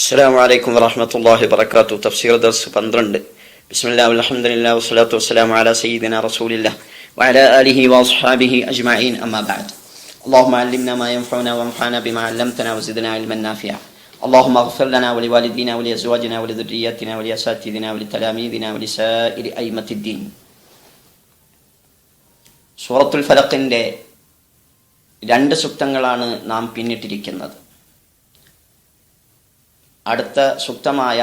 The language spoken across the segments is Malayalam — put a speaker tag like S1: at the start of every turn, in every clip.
S1: السلام عليكم ورحمة الله وبركاته. تفسير درس 12. بسم الله والحمد لله والصلاة والسلام على سيدنا رسول الله وعلى آله وأصحابه أجمعين. أما بعد. اللهم علمنا ما ينفعنا وانفعنا بما علمتنا وزدنا علما نافعا. اللهم اغفر لنا ولوالدينا ولأزواجنا ولذرياتنا ولأساتذتنا ولتلاميذنا ولسائر أئمة الدين. സൂറത്തുൽ ഫലഖിന്റെ 2 സൂക്തങ്ങളാണ് നാം പിന്നിട്ടിരിക്കുന്നത്. അടുത്ത സൂക്തമായ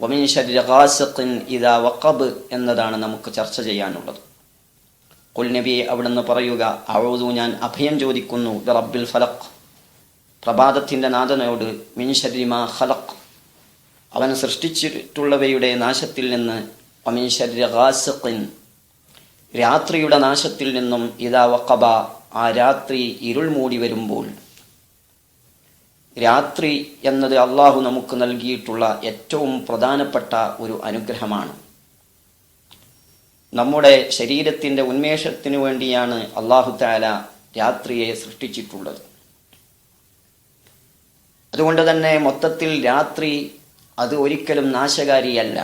S1: വമിൻ ശർരി ഗാസിഖിൻ ഇദാ വഖബ് എന്നതാണ് നമുക്ക് ചർച്ച ചെയ്യാനുള്ളത്. ഖുൽ നബി അവിടുന്ന് പറയുക, അഊദു ഞാൻ അഭയം ചോദിക്കുന്നു റബ്ബിൽ ഫലഖ് പ്രഭാതത്തിൻ്റെ നാഥനോട്, മിൻ ശർരി മാ ഖലഖ് അവൻ സൃഷ്ടിച്ചിട്ടുള്ളവയുടെ നാശത്തിൽ നിന്ന്, വമിൻ ശർരി ഗാസിഖിൻ രാത്രിയുടെ നാശത്തിൽ നിന്നും, ഇദാ വഖബ ആ രാത്രി ഇരുൾ മൂടി വരുമ്പോൾ. രാത്രി എന്നത് അള്ളാഹു നമുക്ക് നൽകിയിട്ടുള്ള ഏറ്റവും പ്രധാനപ്പെട്ട ഒരു അനുഗ്രഹമാണ്. നമ്മുടെ ശരീരത്തിൻ്റെ ഉന്മേഷത്തിനു വേണ്ടിയാണ് അള്ളാഹു തആല രാത്രിയെ സൃഷ്ടിച്ചിട്ടുള്ളത്. അതുകൊണ്ട് തന്നെ മൊത്തത്തിൽ രാത്രി അത് ഒരിക്കലും നാശകാരിയല്ല.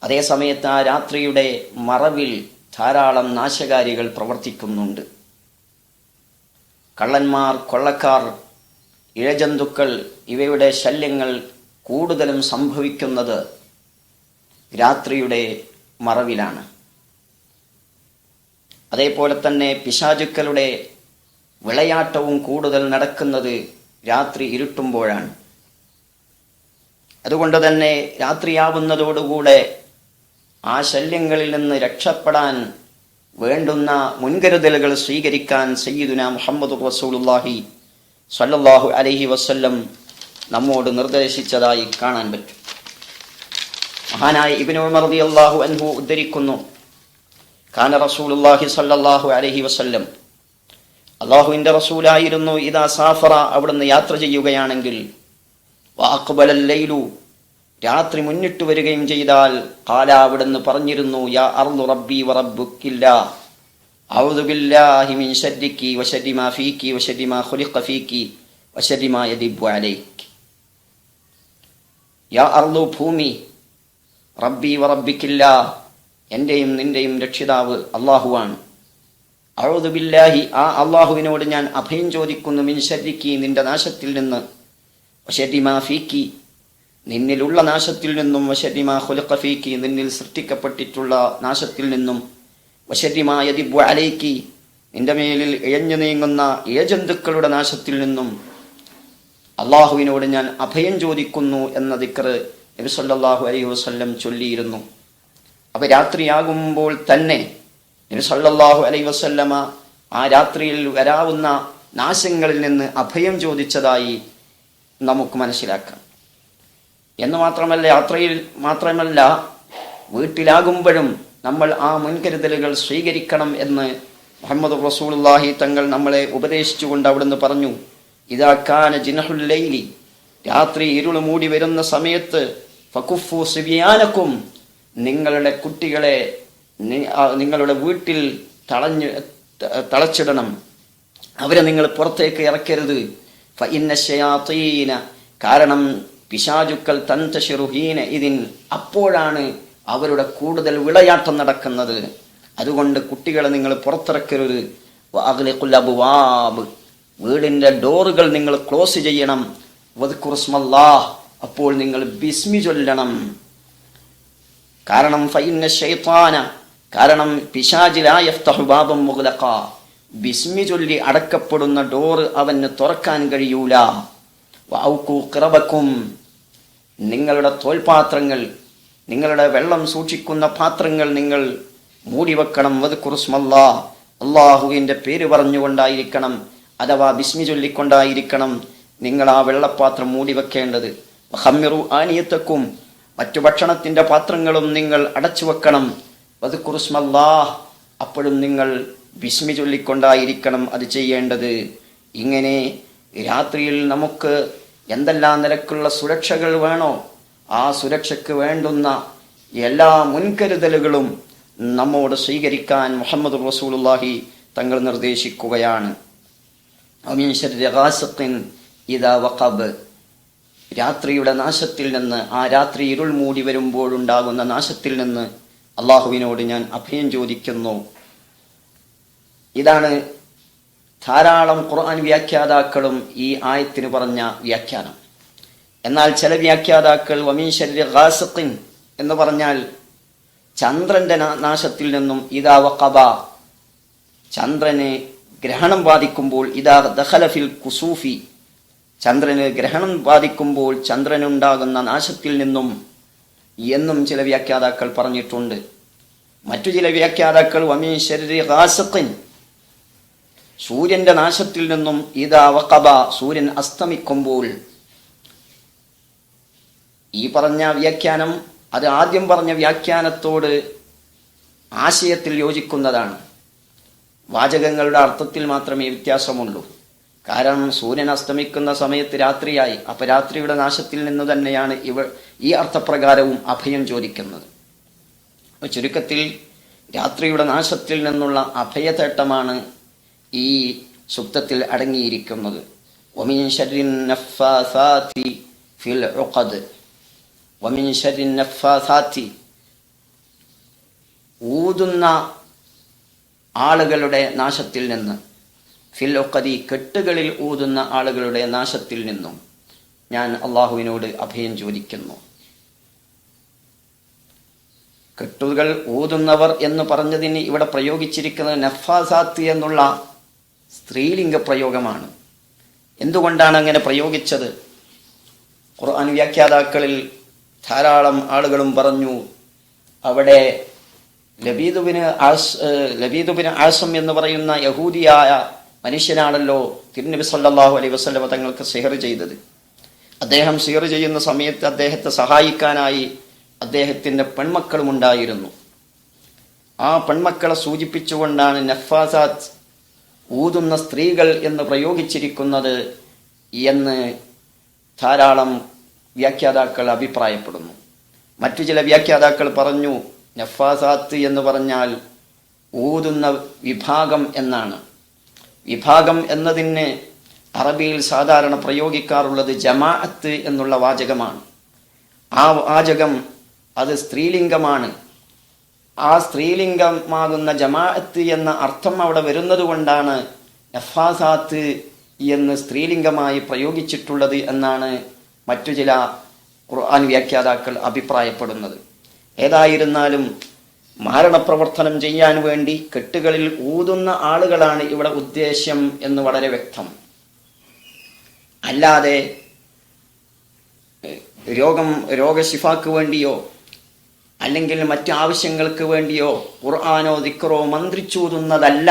S1: അതേസമയത്ത് ആ രാത്രിയുടെ മറവിൽ ധാരാളം നാശകാരികൾ പ്രവർത്തിക്കുന്നുണ്ട്. കള്ളന്മാർ, കൊള്ളക്കാർ, ഇഴജന്തുക്കൾ ഇവയുടെ ശല്യങ്ങൾ കൂടുതലും സംഭവിക്കുന്നത് രാത്രിയുടെ മറവിലാണ്. അതേപോലെ തന്നെ പിശാചുക്കളുടെ വിളയാട്ടവും കൂടുതൽ നടക്കുന്നത് രാത്രി ഇരുട്ടുമ്പോഴാണ്. അതുകൊണ്ട് തന്നെ രാത്രിയാവുന്നതോടുകൂടെ ആ ശല്യങ്ങളിൽ നിന്ന് രക്ഷപ്പെടാൻ വേണ്ടുന്ന മുൻകരുതലുകൾ സ്വീകരിക്കാൻ സയ്യിദുനാ മുഹമ്മദുർ റസൂലുള്ളാഹി സ്വല്ലല്ലാഹു അലൈഹി വസല്ലം നമ്മോട് നിർദ്ദേശിച്ചതായി കാണാൻ പറ്റും. മഹാനായ ഇബ്നു ഉമർ റളിയല്ലാഹു അൻഹു ഉദ്ധരിക്കുന്നു, കാന റസൂലുള്ളാഹി സ്വല്ലല്ലാഹു അലൈഹി വസല്ലം അല്ലാഹുവിൻ്റെ റസൂലായിരുന്നു, ഇദാ സാഫറ അവിടുന്ന് യാത്ര ചെയ്യുകയാണെങ്കിൽ, വഅഖ്ബലൽ ലൈലു രാത്രി മുന്നിട്ട് വരികയും ചെയ്താൽ, ഖാല അവിടുന്ന് പറഞ്ഞിരുന്നു, യാ അർളു റബ്ബി വറബ്ബുക്കില്ലാ അഊദു ബില്ലാഹി മിൻ ശർരികി വശർരി മാ ഫീകി വശർരി മാ ഖുലിഖ ഫീകി വശർരി മാ യദിബു അലൈകി. യാ അർളു ഭൂമി, റബ്ബി വറബ്ബിക്കില്ലാ എൻ്റെയും നിൻ്റെയും രക്ഷിതാവ് അള്ളാഹുവാണ്. അഊദു ബില്ലാഹി ആ അള്ളാഹുവിനോട് ഞാൻ അഭയം ചോദിക്കുന്നു, മിൻ ശർരികി നിന്റെ നാശത്തിൽ നിന്ന്, വശർരി മാ ഫീകി നിന്നിലുള്ള നാശത്തിൽ നിന്നും, വശർരി മാ ഖുലിഖ ഫീകി നിന്നിൽ സൃഷ്ടിക്കപ്പെട്ടിട്ടുള്ള നാശത്തിൽ നിന്നും, വശർരി മാ യദിബു അലൈകി നിന്റെ മേലിൽ ഇഴഞ്ഞു നീങ്ങുന്ന ഇഴജന്തുക്കളുടെ നാശത്തിൽ നിന്നും അള്ളാഹുവിനോട് ഞാൻ അഭയം ചോദിക്കുന്നു എന്ന ദിക്ർ നബി സല്ലല്ലാഹു അലൈഹി വസല്ലം ചൊല്ലിയിരുന്നു. അപ്പോൾ രാത്രിയാകുമ്പോൾ തന്നെ നബി സല്ലല്ലാഹു അലൈഹി വസല്ലമ ആ രാത്രിയിൽ വരാവുന്ന നാശങ്ങളിൽ നിന്ന് അഭയം ചോദിച്ചതായി നമുക്ക് മനസ്സിലാക്കാം. എന്ന് മാത്രമല്ല, യാത്രയിൽ മാത്രമല്ല, വീട്ടിലാകുമ്പോഴും നമ്മൾ ആ മുൻകരുതലുകൾ സ്വീകരിക്കണം എന്ന് മുഹമ്മദ് റസൂലുള്ളാഹി തങ്ങൾ നമ്മളെ ഉപദേശിച്ചുകൊണ്ട് അവിടുന്ന് പറഞ്ഞു, ഇദാ കാന ജിനഹുൽ ലൈലി രാത്രി ഇരുൾ മൂടി വരുന്ന സമയത്ത്, ഫകുഫു സിബിയാനക്കും നിങ്ങളുടെ കുട്ടികളെ നിങ്ങളുടെ വീട്ടിൽ തളച്ചിടണം, അവരെ നിങ്ങൾ പുറത്തേക്ക് ഇറക്കരുത്. ഫഇന്ന ശയാതീന കാരണം പിശാചുക്കൾ തൻതശിറു ഹീന ഇതിൻ അപ്പോഴാണ് അവരുടെ കൂടുതൽ വിളയാട്ടം നടക്കുന്നത്. അതുകൊണ്ട് കുട്ടികളെ നിങ്ങൾ പുറത്തിറക്കരുത്. വഅഗ്ലിഖുൽ അബ്വാബ് വീടിൻ്റെ ഡോറുകൾ നിങ്ങൾ ക്ലോസ് ചെയ്യണം. വദ്കുറുസ്മല്ലാഹ് അപ്പോൾ നിങ്ങൾ ബിസ്മി ചൊല്ലണം. കാരണം ഫഇന്ന ശൈത്താന കാരണം പിശാച് ലാ യഫ്തഹു ബാബൻ മുഗ്ലഖ ബിസ്മി ചൊല്ലി അടക്കപ്പെടുന്ന ഡോറ് അവന് തുറക്കാൻ കഴിയൂല. വഔഖു ഖിറബക്കും നിങ്ങളുടെ തോൽപാത്രങ്ങൾ, നിങ്ങളുടെ വെള്ളം സൂക്ഷിക്കുന്ന പാത്രങ്ങൾ നിങ്ങൾ മൂടിവെക്കണം. വദ്കുറുസ്മല്ലാഹ് അള്ളാഹുവിൻ്റെ പേര് പറഞ്ഞുകൊണ്ടായിരിക്കണം, അഥവാ ബിസ്മി ചൊല്ലിക്കൊണ്ടായിരിക്കണം നിങ്ങൾ ആ വെള്ളപ്പാത്രം മൂടിവെക്കേണ്ടത്. വഖമ്മിറു ആനിയത്തക്കും മറ്റു ഭക്ഷണത്തിൻ്റെ പാത്രങ്ങളും നിങ്ങൾ അടച്ചു വെക്കണം. വദ്കുറുസ്മല്ലാഹ് അപ്പോഴും നിങ്ങൾ ബിസ്മി ചൊല്ലിക്കൊണ്ടായിരിക്കണം അത് ചെയ്യേണ്ടത്. ഇങ്ങനെ രാത്രിയിൽ നമുക്ക് എന്തെല്ലാം നിലക്കുള്ള സുരക്ഷകൾ വേണോ ആ സുരക്ഷയ്ക്ക് വേണ്ടുന്ന എല്ലാ മുൻകരുതലുകളും നമ്മോട് സ്വീകരിക്കാൻ മുഹമ്മദ് റസൂലുള്ളാഹി തങ്ങൾ നിർദ്ദേശിക്കുകയാണ്. അമിൻ ശർരി ഗാസിഖിൻ ഇദാ വഖബ് രാത്രിയുടെ നാശത്തിൽ നിന്ന്, ആ രാത്രി ഇരുൾ മൂടി വരുമ്പോഴുണ്ടാകുന്ന നാശത്തിൽ നിന്ന് അള്ളാഹുവിനോട് ഞാൻ അഭയം ചോദിക്കുന്നു. ഇതാണ് ധാരാളം ഖുർആൻ വ്യാഖ്യാതാക്കളും ഈ ആയത്തിന് പറഞ്ഞ വ്യാഖ്യാനം. എന്നാൽ ചില വ്യാഖ്യാതാക്കൾ വമിൻ ശർരി ഗാസിഖിൻ എന്ന് പറഞ്ഞാൽ ചന്ദ്രന്റെ നാശത്തിൽ നിന്നും, ഇദാ വഖബ ചന്ദ്രന് ഗ്രഹണം ബാധിക്കുമ്പോൾ, ഇദാ ദഖല ഫിൽ കുസൂഫി ചന്ദ്രന് ഗ്രഹണം ബാധിക്കുമ്പോൾ ചന്ദ്രനുണ്ടാകുന്ന നാശത്തിൽ നിന്നും എന്നും ചില വ്യാഖ്യാതാക്കൾ പറഞ്ഞിട്ടുണ്ട്. മറ്റു ചില വ്യാഖ്യാതാക്കൾ വമിൻ ശർരി ഗാസിഖിൻ സൂര്യന്റെ നാശത്തിൽ നിന്നും, ഇദാ വഖബ സൂര്യൻ അസ്തമിക്കുമ്പോൾ. ഈ പറഞ്ഞ വ്യാഖ്യാനം അത് ആദ്യം പറഞ്ഞ വ്യാഖ്യാനത്തോട് ആശയത്തിൽ യോജിക്കുന്നതാണ്. വാചകങ്ങളുടെ അർത്ഥത്തിൽ മാത്രമേ വ്യത്യാസമുള്ളൂ. കാരണം സൂര്യൻ അസ്തമിക്കുന്ന സമയത്ത് രാത്രിയായി, അപ്പൊ രാത്രിയുടെ നാശത്തിൽ നിന്ന് തന്നെയാണ് ഈ അർത്ഥപ്രകാരവും അഭയം ചോദിക്കുന്നത്. ചുരുക്കത്തിൽ രാത്രിയുടെ നാശത്തിൽ നിന്നുള്ള അഭയതേട്ടമാണ് ഈ സുക്തത്തിൽ അടങ്ങിയിരിക്കുന്നത്. വമിൻ ശർരിൻ നഫ്ഫാസാതി ഫിൽ ഉഖദ്, വമിൻ ശർരിൻ നഫ്ഫാസാതി ഊതുന്ന ആളുകളുടെ നാശത്തിൽ നിന്ന്, ഫിൽ ഉഖദി കെട്ടുകളിൽ ഊതുന്ന ആളുകളുടെ നാശത്തിൽ നിന്നും ഞാൻ അള്ളാഹുവിനോട് അഭയം ചോദിക്കുന്നു. കെട്ടുകൾ ഊതുന്നവർ എന്ന് പറഞ്ഞതിന് ഇവിടെ പ്രയോഗിച്ചിരിക്കുന്നത് നഫ്ഫാസാത്ത് എന്നുള്ള സ്ത്രീലിംഗ പ്രയോഗമാണ്. എന്തുകൊണ്ടാണ് അങ്ങനെ പ്രയോഗിച്ചത്? ഖുർആൻ വ്യാഖ്യാതാക്കളിൽ ധാരാളം ആളുകളും പറഞ്ഞു, അവിടെ ലബീദുബിന് ആസം എന്ന് പറയുന്ന യഹൂദിയായ മനുഷ്യനാണല്ലോ തിരുനബി സല്ലല്ലാഹു അലൈഹി വസല്ലം തങ്ങൾക്ക് സിഹർ ചെയ്തത്. അദ്ദേഹം സിഹർ ചെയ്യുന്ന സമയത്ത് അദ്ദേഹത്തെ സഹായിക്കാനായി അദ്ദേഹത്തിൻ്റെ പെൺമക്കളും ഉണ്ടായിരുന്നു. ആ പെൺമക്കളെ സൂചിപ്പിച്ചുകൊണ്ടാണ് നഫ്ഫാസാത്ത് ഊതുന്ന സ്ത്രീകൾ എന്ന് പ്രയോഗിച്ചിരിക്കുന്നത് എന്ന് ധാരാളം വ്യാഖ്യാതാക്കൾ അഭിപ്രായപ്പെടുന്നു. മറ്റു ചില വ്യാഖ്യാതാക്കൾ പറഞ്ഞു, നഫ്ഫാസാത്ത് എന്ന് പറഞ്ഞാൽ ഊതുന്ന വിഭാഗം എന്നാണ്. വിഭാഗം എന്നതിന് അറബിയിൽ സാധാരണ പ്രയോഗിക്കാറുള്ളത് ജമാഅത്ത് എന്നുള്ള വാചകമാണ്. ആ വാചകം അത് സ്ത്രീലിംഗമാണ്. ആ സ്ത്രീലിംഗമാകുന്ന ജമാഅത്ത് എന്ന അർത്ഥം അവിടെ വരുന്നത് കൊണ്ടാണ് നഫ്ഫാസാത്ത് എന്ന് സ്ത്രീലിംഗമായി പ്രയോഗിച്ചിട്ടുള്ളത് എന്നാണ് മറ്റു ചില ഖുർആൻ വ്യാഖ്യാതാക്കൾ അഭിപ്രായപ്പെടുന്നത്. ഏതായിരുന്നാലും മാരണപ്രവർത്തനം ചെയ്യാൻ വേണ്ടി കെട്ടുകളിൽ ഊതുന്ന ആളുകളാണ് ഇവിടെ ഉദ്ദേശ്യം എന്ന് വളരെ വ്യക്തം. അല്ലാതെ രോഗശിഫാക്ക് വേണ്ടിയോ അല്ലെങ്കിൽ മറ്റു ആവശ്യങ്ങൾക്ക് വേണ്ടിയോ ഖുർആനോ ദിക്റോ മന്ത്രിച്ചൂതുന്നതല്ല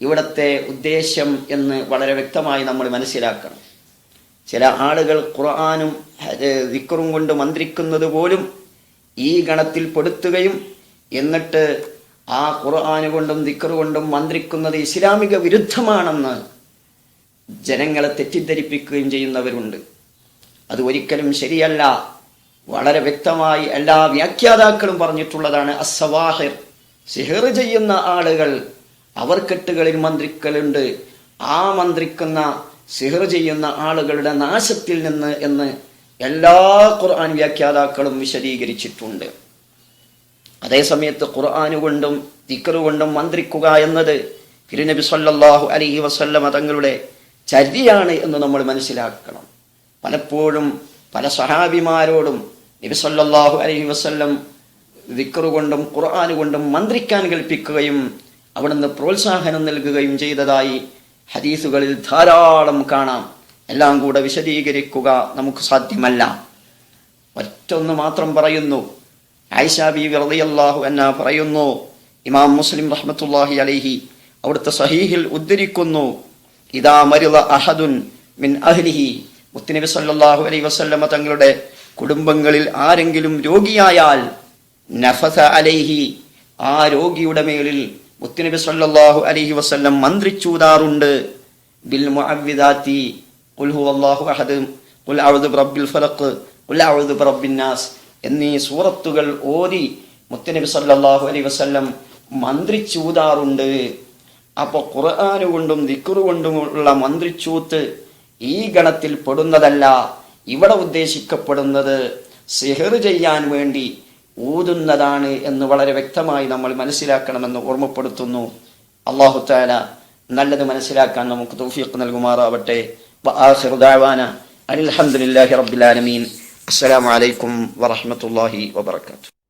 S1: ഇവിടത്തെ ഉദ്ദേശ്യം എന്ന് വളരെ വ്യക്തമായി നമ്മൾ മനസ്സിലാക്കണം. ചില ആളുകൾ ഖുർആനും ദിക്റും കൊണ്ട് മന്ത്രിക്കുന്നത് പോലും ഈ ഗണത്തിൽ പെടുത്തുകയും എന്നിട്ട് ആ ഖുർആൻ കൊണ്ടും ദിക്റ് കൊണ്ടും മന്ത്രിക്കുന്നത് ഇസ്ലാമിക വിരുദ്ധമാണെന്ന് ജനങ്ങളെ തെറ്റിദ്ധരിപ്പിക്കുകയും ചെയ്യുന്നവരുണ്ട്. അത് ഒരിക്കലും ശരിയല്ല. വളരെ വ്യക്തമായി എല്ലാ വ്യാഖ്യാതാക്കളും പറഞ്ഞിട്ടുള്ളതാണ്. അസ്സവാഹിർ സിഹർ ചെയ്യുന്ന ആളുകൾ അവർ കെട്ടുകളിൽ മന്ത്രിക്കലുണ്ട്. ആ മന്ത്രിക്കുന്ന സിഹർ ചെയ്യുന്ന ആളുകളുടെ നാശത്തിൽ നിന്ന് എന്ന് എല്ലാ ഖുർആൻ വ്യാഖ്യാതാക്കളും വിശദീകരിച്ചിട്ടുണ്ട്. അതേസമയത്ത് ഖുർആൻ കൊണ്ടും ദിക്റ് കൊണ്ടും മന്ത്രിക്കുക എന്നത് തിരുനബി സല്ലല്ലാഹു അലൈഹി വസല്ലമ തങ്ങളുടെ ചര്യയാണ് എന്ന് നമ്മൾ മനസ്സിലാക്കണം. പലപ്പോഴും പല സഹാബിമാരോടും നബി സല്ലല്ലാഹു അലൈഹി വസല്ലം ദിക്റ് കൊണ്ടും ഖുർആൻ കൊണ്ടും മന്ത്രിക്കാൻ കൽപ്പിക്കുകയും അവിടുന്ന് പ്രോത്സാഹനം നൽകുകയും ചെയ്തതായി ഹദീസുകളിൽ ധാരാളം കാണാം. എല്ലാം കൂടെ വിശദീകരിക്കുക നമുക്ക് സാധ്യമല്ല. ഒറ്റൊന്ന് മാത്രം പറയുന്നു. ആയിഷ ബീവി റളിയല്ലാഹു അൻഹ പറയുന്നു, ഇമാം മുസ്ലിം റഹ്മത്തുള്ളാഹി അലൈഹി അവിടുത്തെ സഹീഹിൽ ഉദ്ധരിക്കുന്നു, ഇദാ മരിള അഹദുൻ മിൻ അഹ്ലിഹി, മുത്തുനബി സല്ലല്ലാഹു അലൈഹി വസല്ലമ തങ്ങളുടെ കുടുംബങ്ങളിൽ ആരെങ്കിലും രോഗിയായാൽ നഫസ അലൈഹി, ആ രോഗിയുടെ മേലിൽ മുത്തുനബി സല്ലല്ലാഹു അലൈഹി വസല്ലം മന്ത്രിച്ചൂതാറുണ്ട്. ബിൽ മുഅവ്വിദാത്തി ഖുൽ ഹുവല്ലാഹു അഹദ്, ഖുൽ അഊദു ബിറബ്ബിൽ ഫലഖ്, ഖുൽ അഊദു ബിറബ്ബിൻ നാസ് എന്നീ സൂറത്തുകൾ ഓതി മുത്തുനബി സല്ലല്ലാഹു അലൈഹി വസല്ലം മന്ത്രിച്ചൂതാറുണ്ട്. അപ്പോൾ ഖുർആൻ കൊണ്ടും ദിക്റ് കൊണ്ടുമുള്ള മന്ത്രിച്ചൂത്ത് ഈ ഗണത്തിൽ പെടുന്നതല്ല ഇവിടെ ഉദ്ദേശിക്കപ്പെടുന്നത് സിഹർ ചെയ്യാൻ വേണ്ടി ഊതുന്നതാണ് എന്ന് വളരെ വ്യക്തമായി നമ്മൾ മനസ്സിലാക്കണമെന്ന് ഓർമ്മപ്പെടുത്തുന്നു. അല്ലാഹു തആല നല്ലത് മനസ്സിലാക്കാൻ നമുക്ക് തൗഫീഖ് നൽകുമാറാവട്ടെ. വആഖിറു ദഅവാന അൽഹംദുലില്ലാഹി റബ്ബിൽ ആലമീൻ. അസ്സലാമു അലൈക്കും വറഹ്മത്തുള്ളാഹി വബറകാതുഹു.